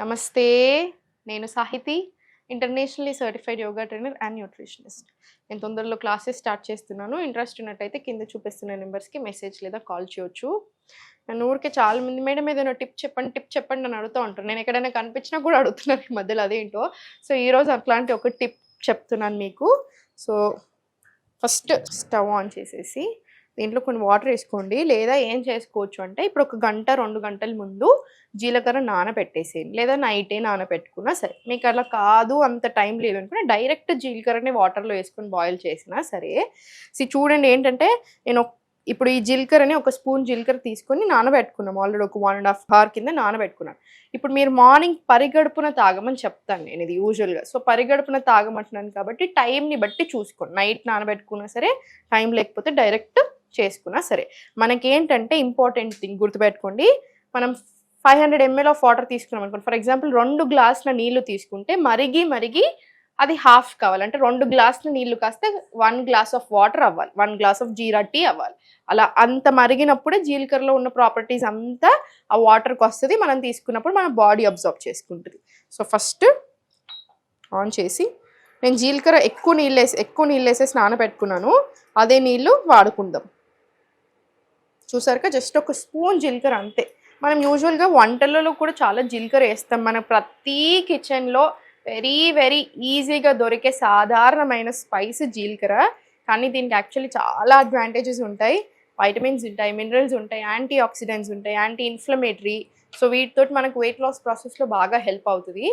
నమస్తే. నేను Sahithi, internationally certified yoga trainer and nutritionist. నేను తొందరలో క్లాసెస్ స్టార్ట్ చేస్తున్నాను. ఇంట్రెస్ట్ ఉన్నట్టయితే కింద చూపిస్తున్న నెంబర్స్‌కి మెసేజ్ లేదా కాల్ చేయొచ్చు. నన్ను ఊరికే చాలామంది మేడం ఏదైనా టిప్ చెప్పండి అని అడుగుతూ ఉంటారు. నేను ఎక్కడైనా కనిపించినా కూడా అడుగుతున్నారు ఈ మధ్యలో అదేంటో. సో, ఈరోజు అట్లాంటి ఒక టిప్ చెప్తున్నాను మీకు. సో, ఫస్ట్ స్టవ్ ఆన్ చేసేసి దీంట్లో కొన్ని వాటర్ వేసుకోండి. లేదా ఏం చేసుకోవచ్చు అంటే ఇప్పుడు ఒక గంట 2 గంటల ముందు జీలకర్ర నానబెట్టేసేయండి. లేదా నైటే నానబెట్టుకున్నా సరే. మీకు అలా కాదు అంత టైం లేదనుకుంటే డైరెక్ట్ జీలకర్రని వాటర్‌లో వేసుకొని బాయిల్ చేసినా సరే. చూడండి ఏంటంటే నేను ఇప్పుడు ఈ జీలకర్రని ఒక స్పూన్ జీలకర్ర తీసుకొని నానబెట్టుకున్నాం. ఆల్రెడీ ఒక 1 ½ అవర్ కింద నానబెట్టుకున్నాను. ఇప్పుడు మీరు మార్నింగ్ పరిగడుపున తాగమని చెప్తాను నేను ఇది యూజువల్‌గా. సో, పరిగడుపున తాగమంటున్నాను కాబట్టి టైంని బట్టి చూసుకోండి. నైట్ నానబెట్టుకున్నా సరే, టైం లేకపోతే డైరెక్ట్ చేసుకున్నా సరే. మనకేంటంటే ఇంపార్టెంట్ థింగ్ గుర్తుపెట్టుకోండి. మనం 500 ml ఆఫ్ వాటర్ తీసుకున్నాం అనుకోండి. ఫర్ ఎగ్జాంపుల్ 2 గ్లాసుల నీళ్లు తీసుకుంటే మరిగి అది హాఫ్ కావాలి. అంటే 2 గ్లాసుల నీళ్లు కాస్తే 1 గ్లాస్ ఆఫ్ వాటర్ అవ్వాలి. 1 గ్లాస్ ఆఫ్ జీరా టీ అవ్వాలి. అలా అంత మరిగినప్పుడే జీలకర్రలో ఉన్న ప్రాపర్టీస్ అంతా ఆ వాటర్కి వస్తుంది. మనం తీసుకున్నప్పుడు మన బాడీ అబ్జర్వ్ చేసుకుంటుంది. సో, ఫస్ట్ ఆన్ చేసి నేను జీలకర్ర ఎక్కువ నీళ్ళు వేసేసి నానబెట్టుకున్నాను. అదే నీళ్ళు వాడుకుందాం. చూసారుగా జస్ట్ ఒక స్పూన్ జీలకర్ర అంతే. మనం యూజువల్గా వంటలలో కూడా చాలా జీలకర్ర వేస్తాం. మన ప్రతి కిచెన్లో వెరీ ఈజీగా దొరికే సాధారణమైన స్పైస్ జీలకర్ర. కానీ దీనికి యాక్చువల్లీ చాలా అడ్వాంటేజెస్ ఉంటాయి. వైటమిన్స్ ఉంటాయి, మినరల్స్ ఉంటాయి, యాంటీ ఆక్సిడెంట్స్ ఉంటాయి, యాంటీ ఇన్ఫ్లమేటరీ. సో, వీటితో మనకు వెయిట్ లాస్ ప్రాసెస్లో బాగా హెల్ప్ అవుతుంది.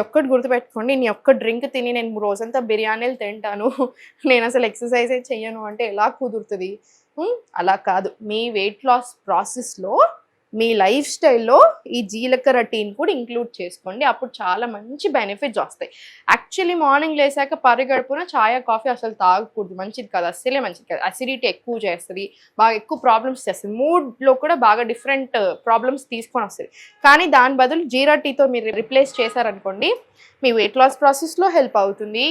ఒక్కటి గుర్తుపెట్టుకోండి, నేను ఒక్క డ్రింక్ తిని నేను రోజంతా బిర్యానీలు తింటాను, నేను అసలు ఎక్సర్సైజే చెయ్యను అంటే ఎలా కుదురుతుంది? అలా కాదు. మీ వెయిట్ లాస్ ప్రాసెస్లో మీ లైఫ్ స్టైల్లో ఈ జీలకర్ర టీని కూడా ఇంక్లూడ్ చేసుకోండి. అప్పుడు చాలా మంచి బెనిఫిట్స్ వస్తాయి. యాక్చువల్లీ మార్నింగ్ లేసాక పరిగడుపున చాయ్ కాఫీ అసలు తాగకూడదు, మంచిది కాదు, అస్సలే మంచిది కాదు. అసిడిటీ ఎక్కువ చేస్తుంది, బాగా ఎక్కువ ప్రాబ్లమ్స్ చేస్తుంది, మూడ్లో కూడా బాగా డిఫరెంట్ ప్రాబ్లమ్స్ తీసుకొని వస్తుంది. కానీ దాని బదులు జీరా టీతో మీరు రిప్లేస్ చేశారనుకోండి, మీ వెయిట్ లాస్ ప్రాసెస్లో హెల్ప్ అవుతుంది.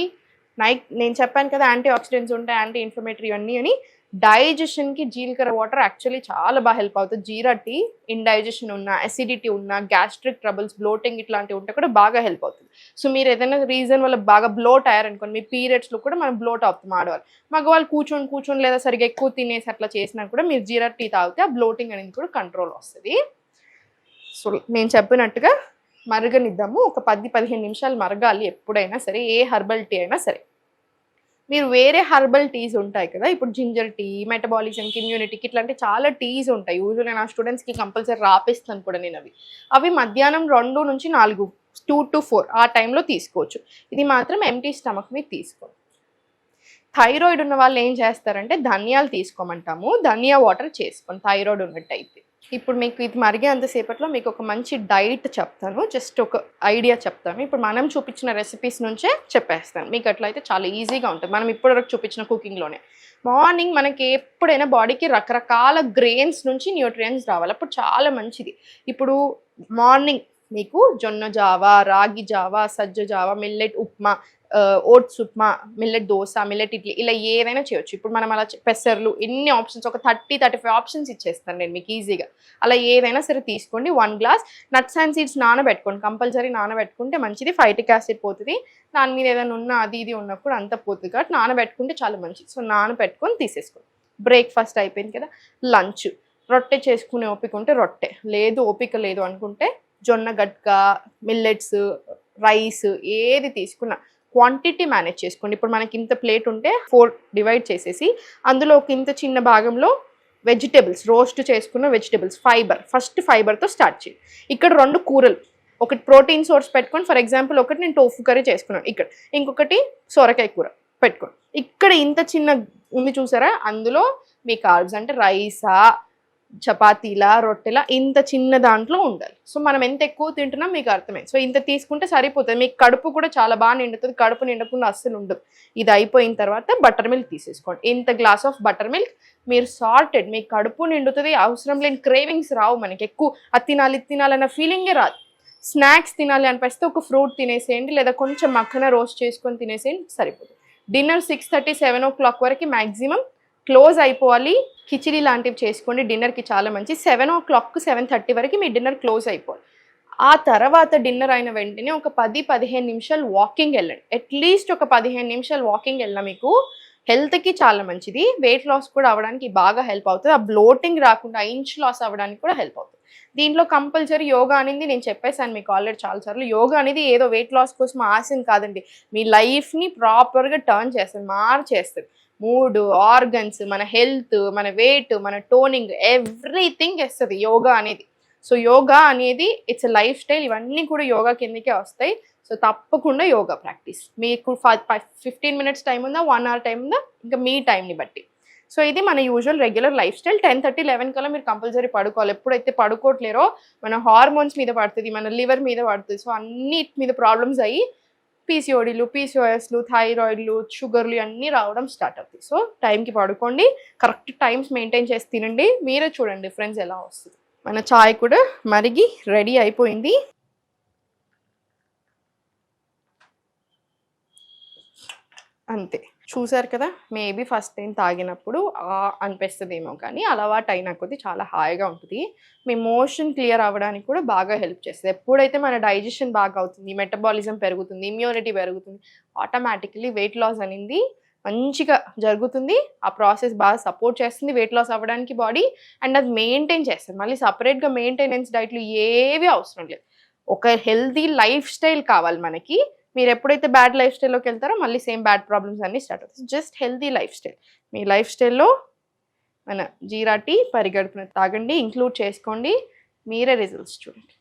నేను చెప్పాను కదా యాంటీ ఆక్సిడెంట్స్ ఉంటాయి, యాంటీ ఇన్ఫ్లమేటరీ అన్నీ అని. డైజెషన్కి జీలకర్ర వాటర్ యాక్చువల్లీ చాలా బాగా హెల్ప్ అవుతుంది. జీరా టీ ఇండైజెషన్ ఉన్న, అసిడిటీ ఉన్న, గ్యాస్ట్రిక్ ట్రబుల్స్, బ్లోటింగ్ ఇట్లాంటివి ఉంటే కూడా బాగా హెల్ప్ అవుతుంది. సో, మీరు ఏదైనా రీజన్ వల్ల బాగా బ్లోట్ అయ్యారనుకోండి, మీ పీరియడ్స్లో కూడా మనం బ్లోట్ అవుతాం ఆడవాళ్ళు. మగవాళ్ళు కూర్చొని లేదా సరిగ్గా ఎక్కువ తినేసి అట్లా చేసినా కూడా మీరు జీరా టీ తాగితే ఆ బ్లోటింగ్ అనేది కూడా కంట్రోల్ వస్తుంది. సో, నేను చెప్పినట్టుగా మరగనిద్దాము. ఒక 10-15 నిమిషాలు మరగాలి ఎప్పుడైనా సరే, ఏ హెర్బల్ టీ అయినా సరే. మీరు వేరే హెర్బల్ టీస్ ఉంటాయి కదా, ఇప్పుడు జింజర్ టీ, మెటబాలిజంకి, ఇమ్యూనిటీకి ఇట్లాంటి చాలా టీస్ ఉంటాయి. యూజువల్లీ నా స్టూడెంట్స్కి కంపల్సరీ రాపిస్తాను కూడా నేను అవి మధ్యాహ్నం 2 నుంచి 4, 2 to 4 ఆ టైంలో తీసుకోవచ్చు. ఇది మాత్రం ఎంటీ స్టమక్ మీద తీసుకోండి. థైరాయిడ్ ఉన్న వాళ్ళు ఏం చేస్తారంటే ధనియాలు తీసుకోమంటాము, ధనియా వాటర్ చేసుకోండి థైరాయిడ్ ఉన్నట్టయితే. ఇప్పుడు మీకు ఇది మరిగే అంతసేపట్లో మీకు ఒక మంచి డైట్ చెప్తాను, జస్ట్ ఒక ఐడియా చెప్తాను. ఇప్పుడు మనం చూపించిన రెసిపీస్ నుంచే చెప్పేస్తాను. మీకు అట్లయితే చాలా ఈజీగా ఉంటుంది. మనం ఇప్పటివరకు చూపించిన కుకింగ్లోనే మార్నింగ్ మనకి ఎప్పుడైనా బాడీకి రకరకాల గ్రెయిన్స్ నుంచి న్యూట్రియంట్స్ రావాలి, అప్పుడు చాలా మంచిది. ఇప్పుడు మార్నింగ్ మీకు జొన్న జావా, రాగి జావా, సజ్జ జావా, millet upma, oats upma, millet dosa, millet idli, ఇలా ఏదైనా చేయొచ్చు. ఇప్పుడు మనం అలా పెసర్లు ఎన్ని ఆప్షన్స్, ఒక 30-35 ఆప్షన్స్ ఇచ్చేస్తాను నేను మీకు ఈజీగా. అలా ఏదైనా సరే తీసుకోండి. 1 గ్లాస్ నట్స్ అండ్ సీడ్స్ నానబెట్టుకోండి, కంపల్సరీ నానబెట్టుకుంటే మంచిది. ఫైటిక్ యాసిడ్ పోతుంది, దాని మీద ఏదైనా ఉన్నా అది ఇది ఉన్నప్పుడు అంత పోతుంది కాబట్టి నానబెట్టుకుంటే చాలా మంచిది. సో, నానబెట్టుకొని తీసేసుకోండి. బ్రేక్ఫాస్ట్ అయిపోయింది కదా, లంచ్. రొట్టె చేసుకునే ఓపిక ఉంటే రొట్టె, లేదు ఓపిక లేదు అనుకుంటే జొన్న గట్క, మిల్లెట్స్, రైస్ ఏది తీసుకున్నా క్వాంటిటీ మేనేజ్ చేసుకోండి. ఇప్పుడు మనకి ఇంత ప్లేట్ ఉంటే 4 డివైడ్ చేసేసి అందులో ఒక ఇంత చిన్న భాగంలో వెజిటేబుల్స్, రోస్ట్ చేసుకున్న వెజిటేబుల్స్, ఫస్ట్ ఫైబర్తో స్టార్ట్ చేయండి. ఇక్కడ 2 కూరలు, ఒకటి ప్రోటీన్ సోర్స్ పెట్టుకోండి. ఫర్ ఎగ్జాంపుల్ ఒకటి నేను టోఫు కర్రీ చేసుకున్నాను, ఇక్కడ ఇంకొకటి సొరకాయ కూర పెట్టుకోండి. ఇక్కడ ఇంత చిన్న ఉంది చూసారా, అందులో మీ కార్బ్స్ అంటే రైసా, చపాతీలా, రొట్టెలా ఇంత చిన్న దాంట్లో ఉండాలి. సో, మనం ఎంత ఎక్కువ తింటున్నాం మీకు అర్థమైంది. సో, ఇంత తీసుకుంటే సరిపోతుంది. మీకు కడుపు కూడా చాలా బాగా నిండుతుంది, కడుపు నిండకుండా అస్సలు ఉండదు. ఇది అయిపోయిన తర్వాత బటర్ మిల్క్ తీసేసుకోండి. ఇంత గ్లాస్ ఆఫ్ బటర్ మిల్క్. మీరు సార్టెడ్, మీకు కడుపు నిండుతుంది, అవసరం లేని క్రేవింగ్స్ రావు మనకి. ఎక్కువ అది తినాలన్న ఫీలింగే రాదు. స్నాక్స్ తినాలి అనిపిస్తే ఒక ఫ్రూట్ తినేసేయండి, లేదా కొంచెం మక్కన రోస్ట్ చేసుకొని తినేసేయండి, సరిపోతుంది. డిన్నర్ 6:30, 7 o'clock వరకు మ్యాక్సిమం క్లోజ్ అయిపోవాలి. కిచిడి లాంటివి చేసుకోండి, డిన్నర్కి చాలా మంచి. 7 o'clock, 7:30 వరకు మీ డిన్నర్ క్లోజ్ అయిపోవాలి. ఆ తర్వాత డిన్నర్ అయిన వెంటనే ఒక 10-15 నిమిషాలు వాకింగ్ వెళ్ళండి. అట్లీస్ట్ ఒక 15 నిమిషాలు వాకింగ్ వెళ్ళినా మీకు హెల్త్కి చాలా మంచిది. వెయిట్ లాస్ కూడా అవ్వడానికి బాగా హెల్ప్ అవుతుంది. ఆ బ్లోటింగ్ రాకుండా ఇంచ్ లాస్ అవ్వడానికి కూడా హెల్ప్ అవుతుంది. దీంట్లో కంపల్సరీ యోగా అనేది నేను చెప్పేసాను మీకు ఆల్రెడీ చాలాసార్లు. యోగా అనేది ఏదో వెయిట్ లాస్ కోసం ఆశం కాదండి. మీ లైఫ్ని ప్రాపర్గా టర్న్ చేస్తుంది, మార్చేస్తుంది. మూడ్, ఆర్గన్స్, మన హెల్త్, మన వెయిట్, మన టోనింగ్ ఎవ్రీథింగ్ ఇస్తుంది యోగా అనేది. సో యోగా అనేది ఇట్స్ లైఫ్ స్టైల్. ఇవన్నీ కూడా యోగా కిందకే వస్తాయి. సో తప్పకుండా యోగా ప్రాక్టీస్. మీకు 15 మినిట్స్ టైం ఉందా, 1 అవర్ టైం ఉందా, ఇంకా మీ టైంని బట్టి. సో ఇది మన యూజువల్ రెగ్యులర్ లైఫ్ స్టైల్. 10:30, 11 కల్లా మీరు కంపల్సరీ పడుకోవాలి. ఎప్పుడైతే పడుకోవట్లేరో మన హార్మోన్స్ మీద పడుతుంది, మన లివర్ మీద పడుతుంది. సో అన్నిటి మీద ప్రాబ్లమ్స్ అయ్యి పీసీఓడీలు, పీసీఓఎస్లు, థైరాయిడ్లు, షుగర్లు అన్నీ రావడం స్టార్ట్ అవుతాయి. సో టైంకి పడుకోండి, కరెక్ట్ టైమ్స్ మెయింటైన్ చేసి తినండి. మీరే చూడండి డిఫరెన్స్ ఎలా వస్తుంది. మన చాయ్ కూడా మరిగి రెడీ అయిపోయింది. అంతే, చూసారు కదా. మేబీ ఫస్ట్ టైం తాగినప్పుడు అనిపిస్తుందేమో, కానీ అలవాటు అయినా కొద్దీ చాలా హాయిగా ఉంటుంది. మీ మోషన్ క్లియర్ అవ్వడానికి కూడా బాగా హెల్ప్ చేస్తుంది. ఎప్పుడైతే మన డైజెషన్ బాగా అవుతుంది, మెటబాలిజం పెరుగుతుంది, ఇమ్యూనిటీ పెరుగుతుంది, ఆటోమేటికలీ వెయిట్ లాస్ అనేది మంచిగా జరుగుతుంది. ఆ ప్రాసెస్ బాగా సపోర్ట్ చేస్తుంది వెయిట్ లాస్ అవ్వడానికి బాడీ. అండ్ అది మెయింటైన్ చేస్తుంది. మళ్ళీ సపరేట్గా మెయింటెనెన్స్ డైట్లు ఏవి అవసరం లేదు. ఒక హెల్తీ లైఫ్ స్టైల్ కావాలి మనకి. మీరు ఎప్పుడైతే బ్యాడ్ లైఫ్ స్టైల్లోకి వెళ్తారో మళ్ళీ సేమ్ బ్యాడ్ ప్రాబ్లమ్స్ అన్నీ స్టార్ట్ అవుతాయి. Just healthy life style. మీ లైఫ్ స్టైల్లో మన జీరా టీ పరిగడుపున తాగండి, ఇంక్లూడ్ చేసుకోండి. మీరే రిజల్ట్స్ చూడండి.